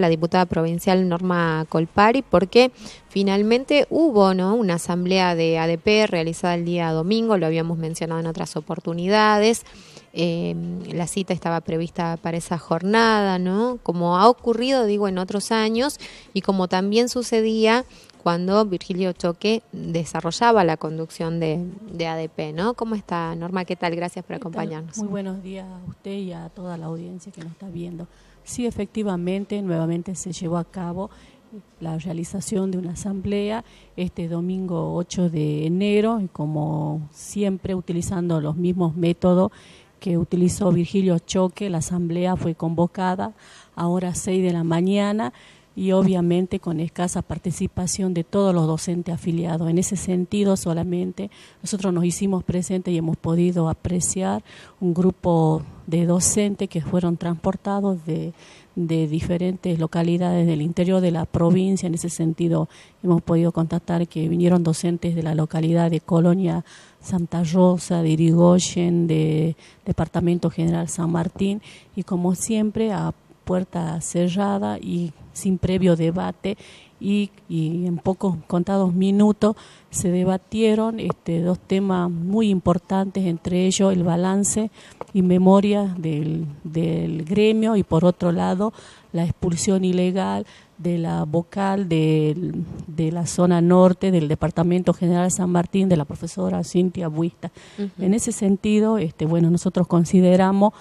la diputada provincial Norma Colpari, porque finalmente hubo, ¿no?, una asamblea de ADP realizada el día domingo, lo habíamos mencionado en otras oportunidades. La cita estaba prevista para esa jornada, ¿no?, como ha ocurrido, digo, en otros años, y como también sucedía cuando Virgilio Choque desarrollaba la conducción de ADP, ¿no? ¿Cómo está, Norma? ¿Qué tal? Gracias por acompañarnos. Muy buenos días a usted y a toda la audiencia que nos está viendo. Sí, efectivamente, nuevamente se llevó a cabo la realización de una asamblea este domingo 8 de enero, y como siempre utilizando los mismos métodos que utilizó Virgilio Choque. La asamblea fue convocada a horas 6 de la mañana y obviamente con escasa participación de todos los docentes afiliados. En ese sentido, solamente nosotros nos hicimos presentes y hemos podido apreciar un grupo de docentes que fueron transportados de diferentes localidades del interior de la provincia. En ese sentido, hemos podido constatar que vinieron docentes de la localidad de Colonia Santa Rosa, de Irigoyen, de Departamento General San Martín, y como siempre a puerta cerrada y sin previo debate, y en pocos contados minutos se debatieron dos temas muy importantes, entre ellos el balance y memoria del gremio, y por otro lado la expulsión ilegal de la vocal de la zona norte del Departamento General San Martín, de la profesora Cintia Buista. En ese sentido, bueno, nosotros consideramos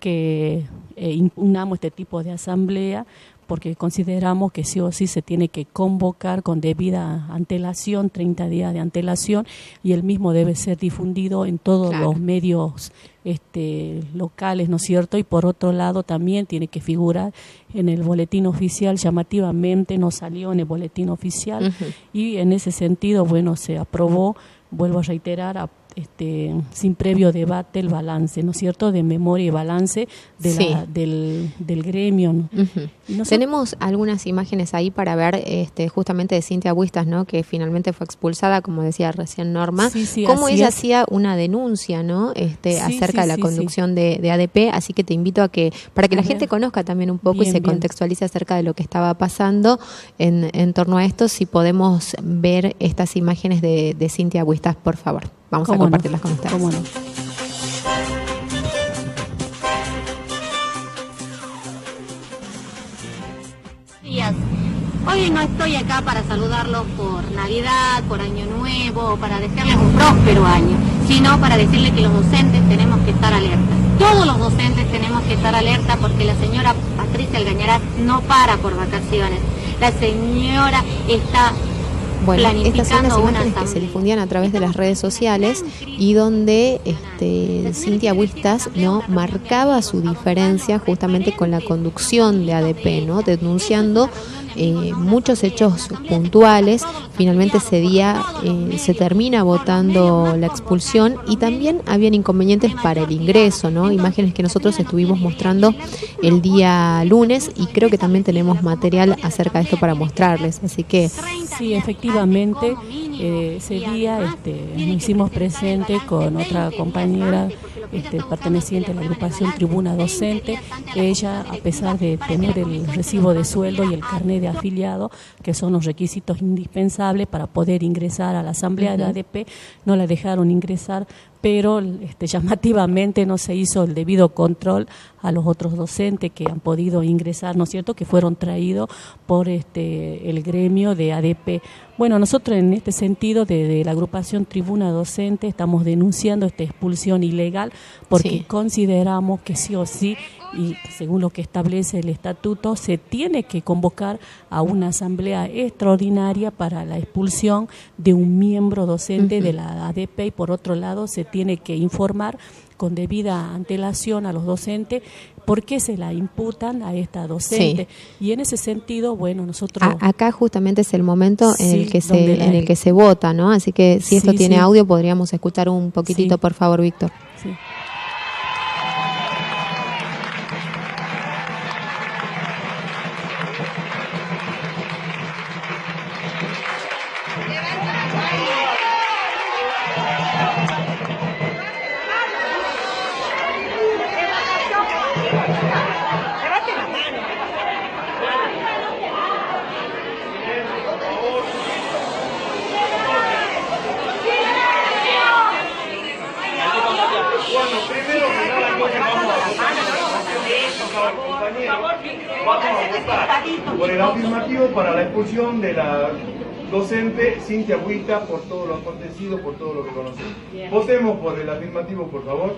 que impugnamos este tipo de asamblea porque consideramos que sí o sí se tiene que convocar con debida antelación, 30 días de antelación, y el mismo debe ser difundido en todos los medios locales, ¿no es cierto? Y por otro lado también tiene que figurar en el boletín oficial. Llamativamente no salió en el boletín oficial, y en ese sentido, bueno, se aprobó, vuelvo a reiterar, sin previo debate, el balance, ¿no es cierto?, de memoria y balance de del gremio, ¿no? Tenemos algunas imágenes ahí para ver justamente de Cintia Buistas, ¿no?, que finalmente fue expulsada, como decía recién Norma, cómo ella hacía una denuncia, ¿no?, acerca de la conducción de ADP, así que te invito a que, para que la gente conozca también un poco y se contextualice acerca de lo que estaba pasando en torno a esto. Si podemos ver estas imágenes de Cintia Buistas, por favor. Vamos a compartirlas con ustedes. ¿Cómo no? Hoy no estoy acá para saludarlos por Navidad, por Año Nuevo, para desearles un próspero año, sino para decirles que los docentes tenemos que estar alerta. Todos los docentes tenemos que estar alerta porque la señora Patricia Algañarás no para por vacaciones. La señora está... Bueno, estas son las imágenes que se difundían a través de las redes sociales y donde Cintia Buistas, ¿no?, marcaba su diferencia justamente con la conducción de ADP, ¿no?, denunciando muchos hechos puntuales. Finalmente ese día se termina votando la expulsión, y también habían inconvenientes para el ingreso, ¿no?, imágenes que nosotros estuvimos mostrando el día lunes, y creo que también tenemos material acerca de esto para mostrarles, así que... Sí, efectivamente, ese día nos hicimos presente con otra compañera perteneciente a la agrupación Tribuna Docente. Ella, a pesar de tener el recibo de sueldo y el carnet de afiliado, que son los requisitos indispensables para poder ingresar a la asamblea de ADP, no la dejaron ingresar, pero llamativamente no se hizo el debido control a los otros docentes que han podido ingresar, ¿no es cierto?, que fueron traídos por el gremio de ADP. Bueno, nosotros en este sentido de la agrupación Tribuna Docente estamos denunciando esta expulsión ilegal porque consideramos que sí o sí, y según lo que establece el estatuto, se tiene que convocar a una asamblea extraordinaria para la expulsión de un miembro docente de la ADP, y por otro lado se tiene que informar con debida antelación a los docentes por qué se la imputan a esta docente. Y en ese sentido, bueno, nosotros... Acá justamente es el momento en el que se vota, ¿no? Así que si esto tiene audio, podríamos escuchar un poquitito, por favor, Víctor. Sí. Vamos a votar por el afirmativo para la expulsión de la docente Cintia Huista por todo lo acontecido, por todo lo que conocemos. Votemos por el afirmativo, por favor.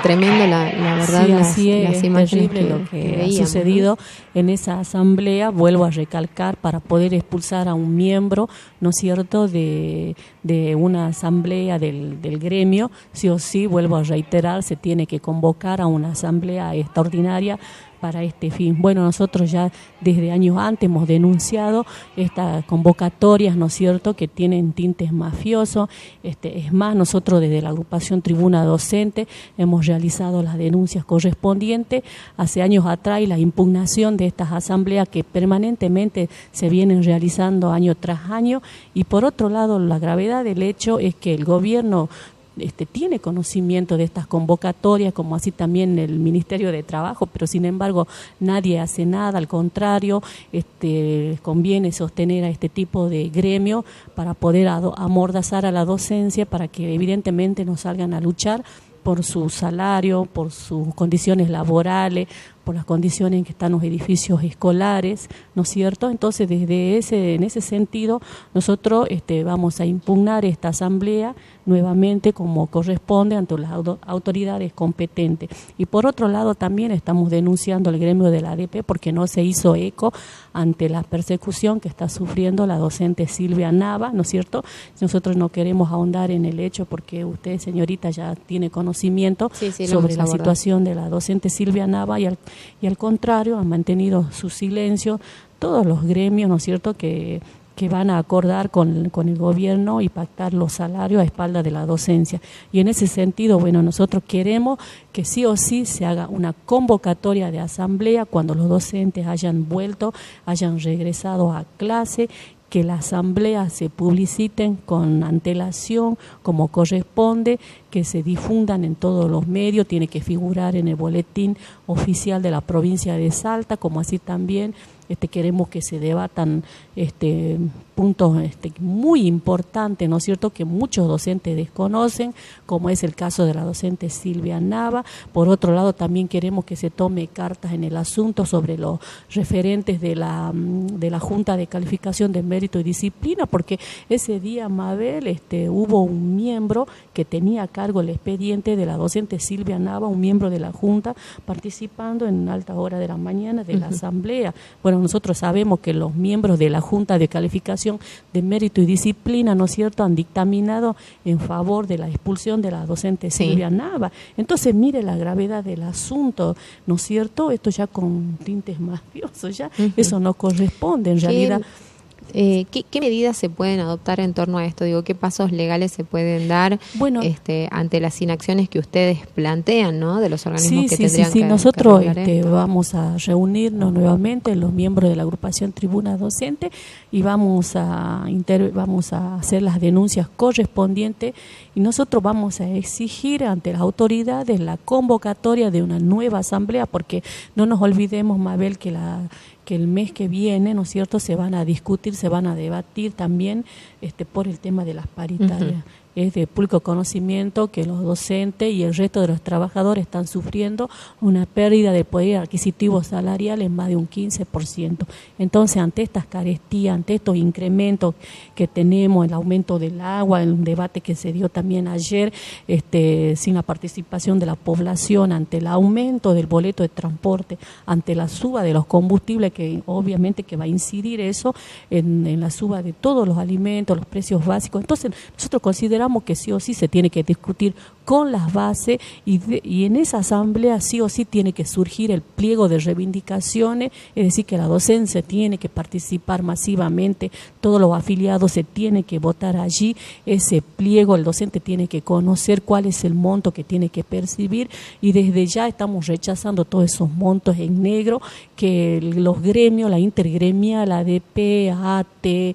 Tremendo la verdad, sí, así las imágenes terrible lo que ha veíamos, sucedido, ¿no? En esa asamblea. Vuelvo a recalcar, para poder expulsar a un miembro, ¿no es cierto?, de una asamblea del gremio, sí o sí, vuelvo a reiterar, se tiene que convocar a una asamblea extraordinaria para este fin. Bueno, nosotros ya desde años antes hemos denunciado estas convocatorias, ¿no es cierto?, que tienen tintes mafiosos. Es más, nosotros desde la agrupación Tribuna Docente hemos realizado las denuncias correspondientes hace años atrás, y la impugnación de estas asambleas que permanentemente se vienen realizando año tras año. Y por otro lado, la gravedad del hecho es que el gobierno tiene conocimiento de estas convocatorias, como así también el Ministerio de Trabajo, pero sin embargo nadie hace nada. Al contrario, conviene sostener a este tipo de gremio para poder amordazar a la docencia, para que evidentemente no salgan a luchar por su salario, por sus condiciones laborales, por las condiciones en que están los edificios escolares, ¿no es cierto? Entonces, en ese sentido, nosotros vamos a impugnar esta asamblea nuevamente como corresponde ante las autoridades competentes. Y por otro lado, también estamos denunciando al gremio de la ADP porque no se hizo eco ante la persecución que está sufriendo la docente Silvia Nava, ¿no es cierto? Nosotros no queremos ahondar en el hecho porque usted, señorita, ya tiene conocimiento sobre la situación de la docente Silvia Nava, y al contrario, han mantenido su silencio todos los gremios, ¿no es cierto?, que van a acordar con el gobierno y pactar los salarios a espalda de la docencia. Y en ese sentido, bueno, nosotros queremos que sí o sí se haga una convocatoria de asamblea cuando los docentes hayan vuelto, hayan regresado a clase, que la asamblea se publiciten con antelación como corresponde, que se difundan en todos los medios, tiene que figurar en el boletín oficial de la provincia de Salta, como así también queremos que se debatan puntos muy importantes, ¿no es cierto?, que muchos docentes desconocen, como es el caso de la docente Silvia Nava. Por otro lado, también queremos que se tome cartas en el asunto sobre los referentes de la Junta de Calificación de Mérito y Disciplina, porque ese día, Mabel, hubo un miembro que tenía a cargo el expediente de la docente Silvia Nava, un miembro de la Junta, participando en alta hora de la mañana de la asamblea. Bueno, nosotros sabemos que los miembros de la Junta de Calificación de Mérito y Disciplina, ¿no es cierto?, han dictaminado en favor de la expulsión de la docente Silvia Nava. Entonces, mire la gravedad del asunto, ¿no es cierto? Esto ya con tintes mafiosos, ya eso no corresponde en realidad. ¿Qué medidas se pueden adoptar en torno a esto? Digo, ¿qué pasos legales se pueden dar ante las inacciones que ustedes plantean, ¿no?, de los organismos que tendrían que nosotros que vamos a reunirnos nuevamente los miembros de la agrupación Tribuna Docente y vamos a hacer las denuncias correspondientes, y nosotros vamos a exigir ante las autoridades la convocatoria de una nueva asamblea, porque no nos olvidemos, Mabel, que el mes que viene, ¿no es cierto?, se van a discutir, se van a debatir también por el tema de las paritarias. Es de público conocimiento que los docentes y el resto de los trabajadores están sufriendo una pérdida de poder adquisitivo salarial en más de un 15%. Entonces, ante estas carestías, ante estos incrementos que tenemos, el aumento del agua, el debate que se dio también ayer, sin la participación de la población, ante el aumento del boleto de transporte, ante la suba de los combustibles, que obviamente que va a incidir eso en la suba de todos los alimentos, los precios básicos. Entonces, nosotros consideramos consideramos que sí o sí se tiene que discutir con las bases y en esa asamblea sí o sí tiene que surgir el pliego de reivindicaciones, es decir, que la docencia tiene que participar masivamente, todos los afiliados se tienen que votar allí, ese pliego el docente tiene que conocer cuál es el monto que tiene que percibir y desde ya estamos rechazando todos esos montos en negro que los gremios, la intergremial, la ADP, AT,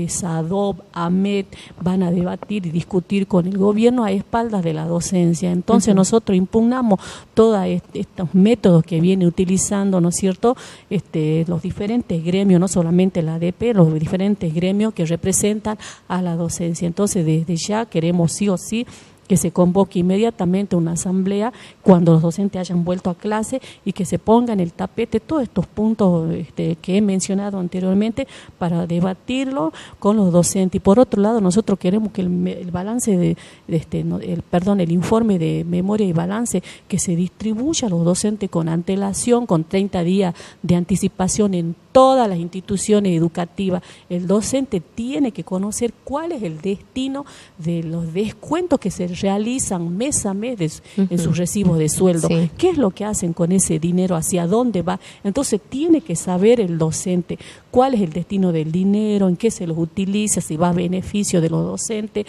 SADOP, AMET van a debatir y discutir con el gobierno a espaldas de la docencia. Entonces nosotros impugnamos todos estos métodos que viene utilizando, ¿no es cierto?, los diferentes gremios, no solamente la ADP, los diferentes gremios que representan a la docencia. Entonces desde ya queremos sí o sí que se convoque inmediatamente una asamblea cuando los docentes hayan vuelto a clase y que se ponga en el tapete todos estos puntos que he mencionado anteriormente para debatirlo con los docentes. Y por otro lado, nosotros queremos que el balance el informe de memoria y balance que se distribuya a los docentes con antelación, con 30 días de anticipación en todas las instituciones educativas. El docente tiene que conocer cuál es el destino de los descuentos que se realizan mes a mes en sus recibos de sueldo. Sí. ¿Qué es lo que hacen con ese dinero? ¿Hacia dónde va? Entonces tiene que saber el docente cuál es el destino del dinero, en qué se los utiliza, si va a beneficio de los docentes,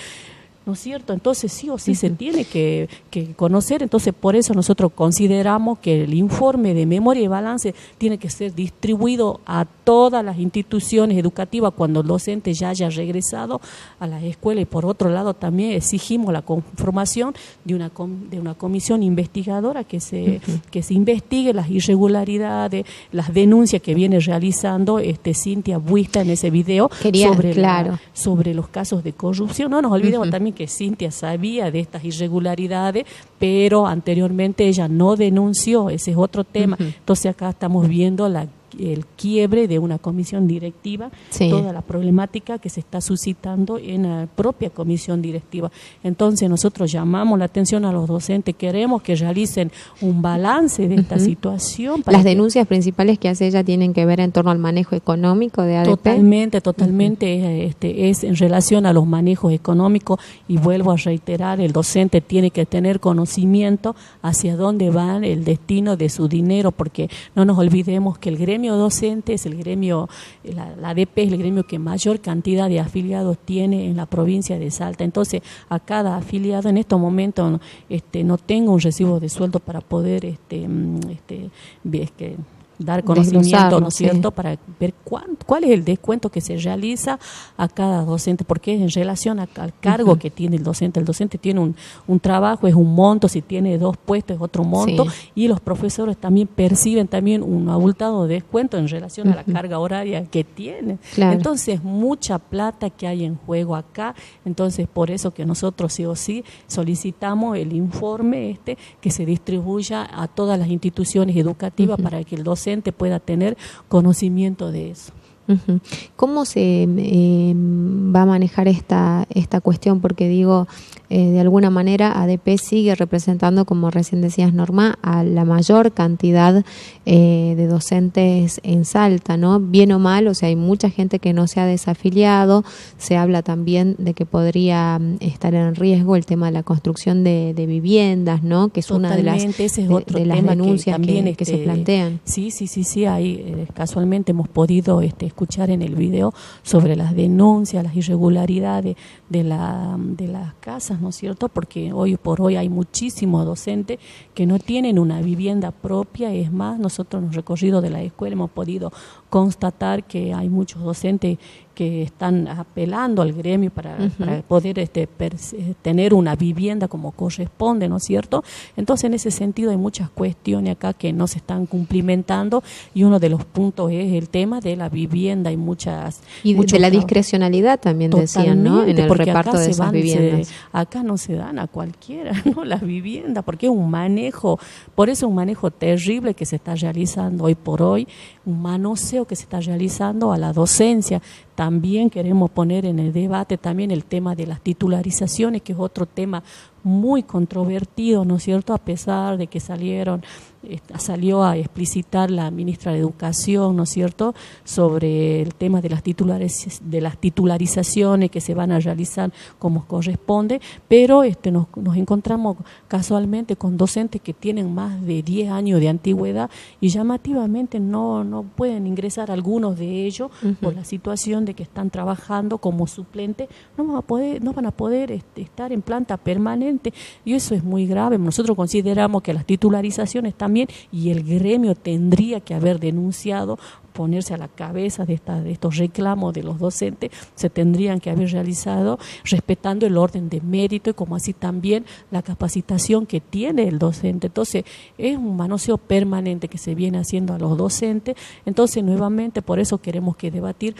¿no es cierto? Entonces sí o sí se tiene que conocer. Entonces por eso nosotros consideramos que el informe de memoria y balance tiene que ser distribuido a todas las instituciones educativas cuando el docente ya haya regresado a la escuela. Y por otro lado también exigimos la conformación de una comisión investigadora que se investigue las irregularidades, las denuncias que viene realizando Cintia Buista en ese video sobre los casos de corrupción. No nos olvidemos también que Cintia sabía de estas irregularidades, pero anteriormente ella no denunció, ese es otro tema. Entonces acá estamos viendo el quiebre de una comisión directiva, toda la problemática que se está suscitando en la propia comisión directiva. Entonces nosotros llamamos la atención a los docentes, queremos que realicen un balance de esta situación. Las denuncias principales que hace ella tienen que ver en torno al manejo económico de ADP. Totalmente, es en relación a los manejos económicos y vuelvo a reiterar, el docente tiene que tener conocimiento hacia dónde va el destino de su dinero, porque no nos olvidemos que el gremio docente es el gremio, la ADP es el gremio que mayor cantidad de afiliados tiene en la provincia de Salta. Entonces, a cada afiliado en estos momentos no tengo un recibo de sueldo para poder dar conocimiento, ¿no es cierto?, para ver cuál es el descuento que se realiza a cada docente, porque es en relación al cargo que tiene el docente. El docente tiene un trabajo, es un monto, si tiene 2 puestos es otro monto, y los profesores también perciben también un abultado descuento en relación a la carga horaria que tienen. Claro. Entonces, mucha plata que hay en juego acá. Entonces, por eso que nosotros sí o sí solicitamos el informe que se distribuya a todas las instituciones educativas para que el docente pueda tener conocimiento de eso. ¿Cómo se va a manejar esta cuestión? Porque digo, de alguna manera ADP sigue representando, como recién decías, Norma, a la mayor cantidad de docentes en Salta, ¿no? Bien o mal, o sea, hay mucha gente que no se ha desafiliado. Se habla también de que podría estar en riesgo el tema de la construcción de viviendas, ¿no? Que es una de las denuncias que se plantean. Sí, ahí casualmente hemos podido escuchar en el video sobre las denuncias, las irregularidades de las casas, ¿no es cierto? Porque hoy por hoy hay muchísimos docentes que no tienen una vivienda propia. Es más, nosotros en el recorrido de la escuela hemos podido constatar que hay muchos docentes que están apelando al gremio para poder tener una vivienda como corresponde, ¿no es cierto? Entonces, en ese sentido hay muchas cuestiones acá que no se están cumplimentando, y uno de los puntos es el tema de la vivienda. Y de la discrecionalidad también decían, ¿no? En el reparto de esas viviendas. Acá no se dan a cualquiera, ¿no? Las viviendas, porque es un manejo, por eso es un manejo terrible que se está realizando hoy por hoy, un manoseo que se está realizando a la docencia. También queremos poner en el debate también el tema de las titularizaciones, que es otro tema muy controvertido, ¿no es cierto?, a pesar de que salió a explicitar la ministra de Educación, ¿no es cierto?, sobre el tema de las titularizaciones que se van a realizar como corresponde, pero nos encontramos casualmente con docentes que tienen más de 10 años de antigüedad y llamativamente no pueden ingresar algunos de ellos por la situación de que están trabajando como suplente, no van a poder estar en planta permanente, y eso es muy grave. Nosotros consideramos que las titularizaciones también, y el gremio tendría que haber denunciado, ponerse a la cabeza de estos reclamos de los docentes, se tendrían que haber realizado respetando el orden de mérito y como así también la capacitación que tiene el docente. Entonces es un manoseo permanente que se viene haciendo a los docentes. Entonces nuevamente por eso queremos que debatir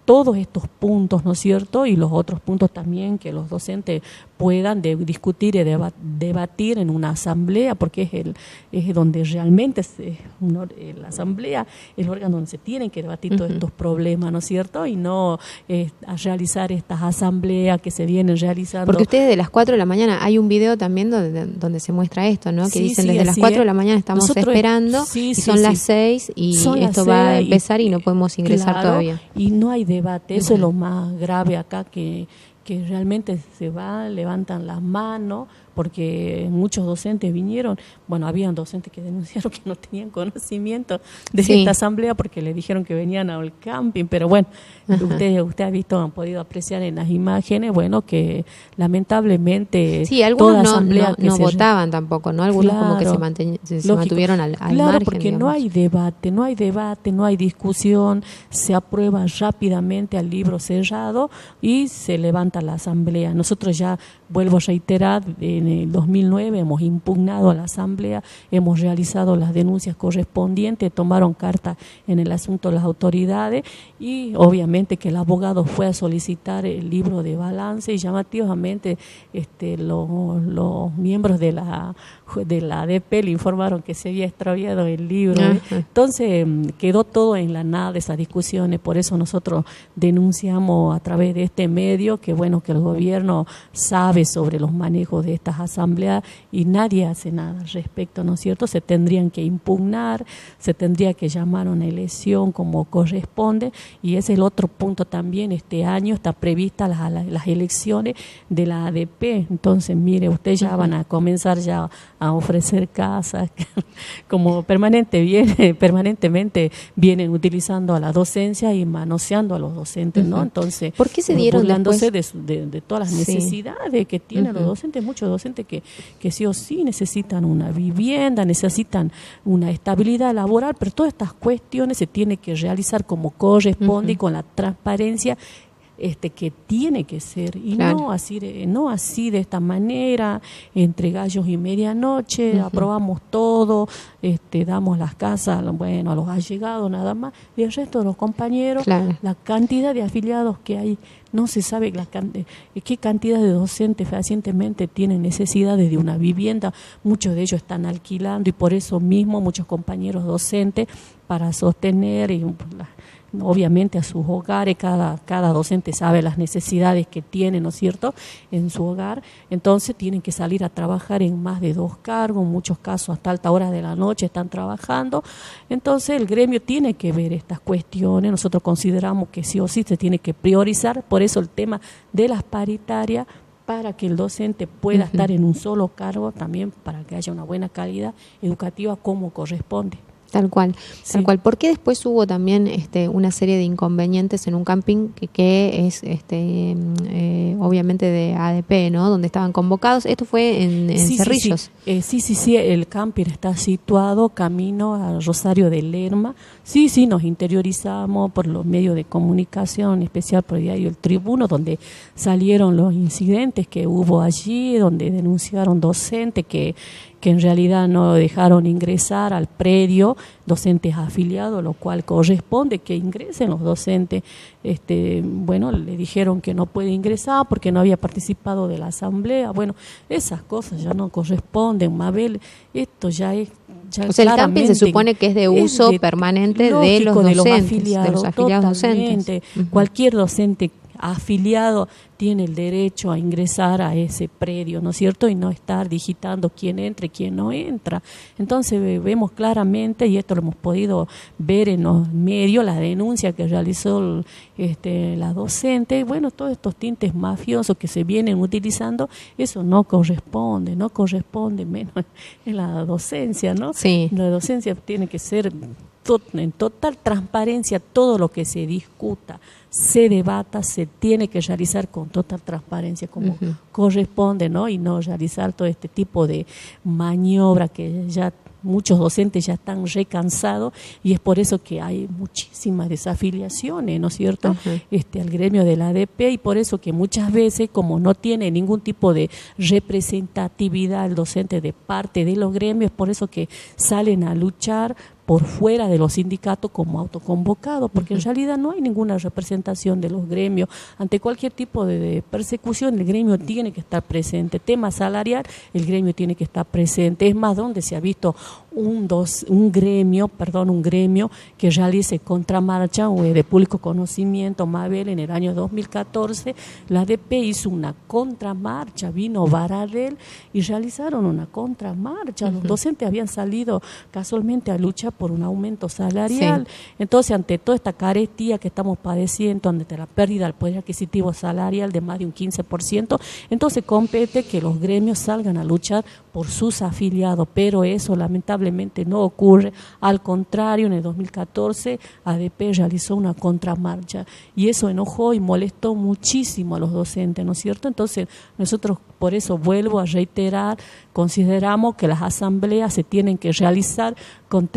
todos estos puntos, ¿no es cierto?, y los otros puntos también que los docentes puedan discutir y debatir en una asamblea, porque es donde realmente la asamblea es el órgano donde se tienen que debatir todos estos problemas, ¿no es cierto?, y no a realizar estas asambleas que se vienen realizando. Porque ustedes de las 4 de la mañana, hay un video también donde se muestra esto, ¿no?, que dicen desde las 4 de la mañana estamos esperando, y son las 6 y esto va a empezar y no podemos ingresar todavía. Y no hay debate, eso es lo más grave acá, que realmente levantan las manos, porque muchos docentes vinieron, habían docentes que denunciaron que no tenían conocimiento de esta asamblea porque le dijeron que venían al camping, pero usted ha visto, han podido apreciar en las imágenes, que lamentablemente algunos no votaban tampoco, ¿no? Algunos como que se mantuvieron al margen. Porque digamos. no hay debate, no hay discusión, se aprueba rápidamente al libro cerrado y se levanta la asamblea. Nosotros ya, vuelvo a reiterar, en el 2009 hemos impugnado a la asamblea, hemos realizado las denuncias correspondientes, tomaron carta en el asunto las autoridades y obviamente que el abogado fue a solicitar el libro de balance y llamativamente los miembros de la ADP le informaron que se había extraviado el libro. Entonces quedó todo en la nada esas discusiones, por eso nosotros denunciamos a través de este medio que el gobierno sabe sobre los manejos de estas asambleas y nadie hace nada al respecto, ¿no es cierto? Se tendrían que impugnar, se tendría que llamar a una elección como corresponde, y ese es el otro punto también. Este año está prevista las elecciones de la ADP, entonces mire, ustedes ya van a comenzar ya a ofrecer casas como permanentemente vienen utilizando a la docencia y manoseando a los docentes, ¿no? Entonces, ¿por qué se dieron burlándose de todas las necesidades que tienen los docentes, muchos docentes que sí o sí necesitan una vivienda, necesitan una estabilidad laboral, pero todas estas cuestiones se tienen que realizar como corresponde y con la transparencia que tiene que ser, y no así de esta manera, entre gallos y medianoche, aprobamos todo, damos las casas a los allegados nada más, y el resto de los compañeros, la cantidad de afiliados que hay, no se sabe qué cantidad de docentes fehacientemente tienen necesidades de una vivienda, muchos de ellos están alquilando, y por eso mismo muchos compañeros docentes, para sostener obviamente a sus hogares, cada docente sabe las necesidades que tiene, ¿no es cierto?, en su hogar, entonces tienen que salir a trabajar en más de 2 cargos, en muchos casos hasta alta hora de la noche están trabajando, entonces el gremio tiene que ver estas cuestiones, nosotros consideramos que sí o sí se tiene que priorizar, por eso el tema de las paritarias, para que el docente pueda estar en un solo cargo, también para que haya una buena calidad educativa como corresponde. Tal cual. ¿Por qué después hubo también una serie de inconvenientes en un camping que es obviamente de ADP, ¿no?, donde estaban convocados? Esto fue en Cerrillos. Sí, el camping está situado camino a Rosario de Lerma. Sí, nos interiorizamos por los medios de comunicación, en especial por el diario El Tribuno, donde salieron los incidentes que hubo allí, donde denunciaron docentes que en realidad no dejaron ingresar al predio docentes afiliados, lo cual corresponde que ingresen los docentes. Le dijeron que no puede ingresar porque no había participado de la asamblea. Esas cosas ya no corresponden, Mabel. Esto ya es... O sea, el camping se supone que es de uso permanente de los docentes, de los afiliados docentes. Cualquier docente afiliado tiene el derecho a ingresar a ese predio, ¿no es cierto? Y no estar digitando quién entra y quién no entra. Entonces vemos claramente, y esto lo hemos podido ver en los medios, la denuncia que realizó la docente, bueno, todos estos tintes mafiosos que se vienen utilizando, eso no corresponde menos en la docencia, ¿no? Sí. La docencia tiene que ser en total transparencia, todo lo que se discuta, se debata, se tiene que realizar con total transparencia como corresponde, ¿no? Y no realizar todo este tipo de maniobra que ya muchos docentes ya están recansados, y es por eso que hay muchísimas desafiliaciones, ¿no es cierto?, al gremio de la ADP, y por eso que muchas veces, como no tiene ningún tipo de representatividad el docente de parte de los gremios, por eso que salen a luchar por fuera de los sindicatos como autoconvocados, porque en realidad no hay ninguna representación de los gremios. Ante cualquier tipo de persecución, el gremio tiene que estar presente. Tema salarial, el gremio tiene que estar presente. Es más, donde se ha visto un gremio que realice contramarcha de público conocimiento, Mabel, en el año 2014, la ADP hizo una contramarcha, vino Baradel y realizaron una contramarcha. Los docentes habían salido casualmente a luchar por un aumento salarial. Sí. Entonces, ante toda esta carestía que estamos padeciendo, ante la pérdida del poder adquisitivo salarial de más de un 15%, entonces compete que los gremios salgan a luchar por sus afiliados, pero eso lamentablemente no ocurre. Al contrario, en el 2014 ADP realizó una contramarcha y eso enojó y molestó muchísimo a los docentes, ¿no es cierto? Entonces nosotros, por eso vuelvo a reiterar, consideramos que las asambleas se tienen que realizar con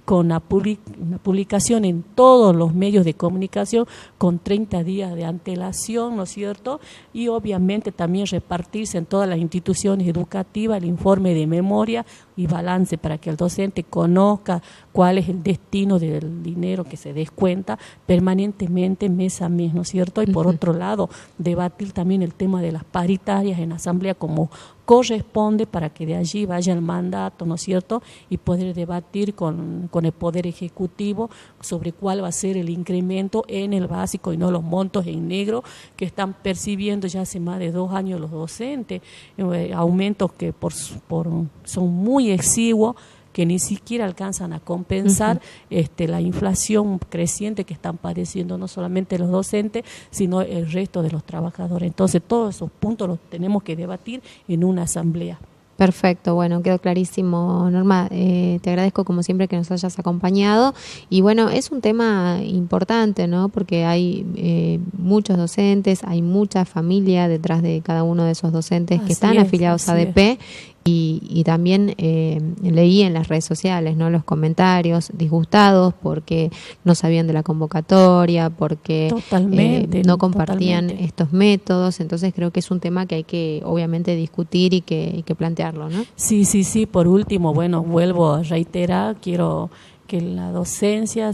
una publicación en todos los medios de comunicación con 30 días de antelación, ¿no es cierto? Y obviamente también repartirse en todas las instituciones educativas el informe de memoria y balance para que el docente conozca cuál es el destino del dinero que se descuenta permanentemente mes a mes, ¿no es cierto? Y por otro lado, debatir también el tema de las paritarias en asamblea como corresponde para que de allí vaya el mandato, ¿no es cierto? Y poder debatir con el Poder Ejecutivo sobre cuál va a ser el incremento en el básico y no los montos en negro que están percibiendo ya hace más de 2 años los docentes, aumentos que son muy exiguos, que ni siquiera alcanzan a compensar la inflación creciente que están padeciendo no solamente los docentes, sino el resto de los trabajadores. Entonces, todos esos puntos los tenemos que debatir en una asamblea. Perfecto, bueno, quedó clarísimo, Norma. Te agradezco como siempre que nos hayas acompañado. Y bueno, es un tema importante, ¿no? Porque hay muchos docentes, hay mucha familia detrás de cada uno de esos docentes que están afiliados a ADP. Y también leí en las redes sociales, ¿no?, los comentarios disgustados porque no sabían de la convocatoria, porque no compartían estos métodos. Entonces creo que es un tema que hay que obviamente discutir y que plantearlo, ¿no? Sí. Por último, bueno, vuelvo a reiterar, quiero que la docencia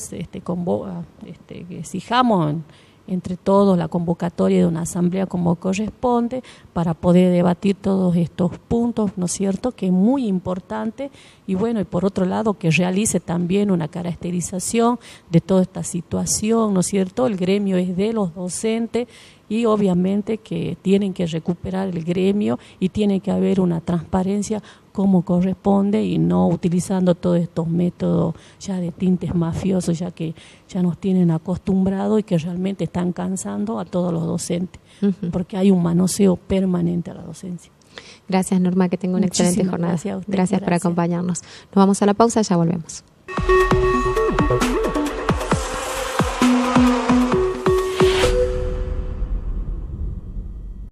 que exijamos entre todos la convocatoria de una asamblea como corresponde para poder debatir todos estos puntos, ¿no es cierto?, que es muy importante. Y bueno, y por otro lado que realice también una caracterización de toda esta situación, ¿no es cierto? El gremio es de los docentes y obviamente que tienen que recuperar el gremio y tiene que haber una transparencia como corresponde y no utilizando todos estos métodos ya de tintes mafiosos, ya que ya nos tienen acostumbrados y que realmente están cansando a todos los docentes, porque hay un manoseo permanente a la docencia. Gracias, Norma, que tenga una excelente jornada. Gracias a usted. Gracias por acompañarnos. Nos vamos a la pausa, ya volvemos.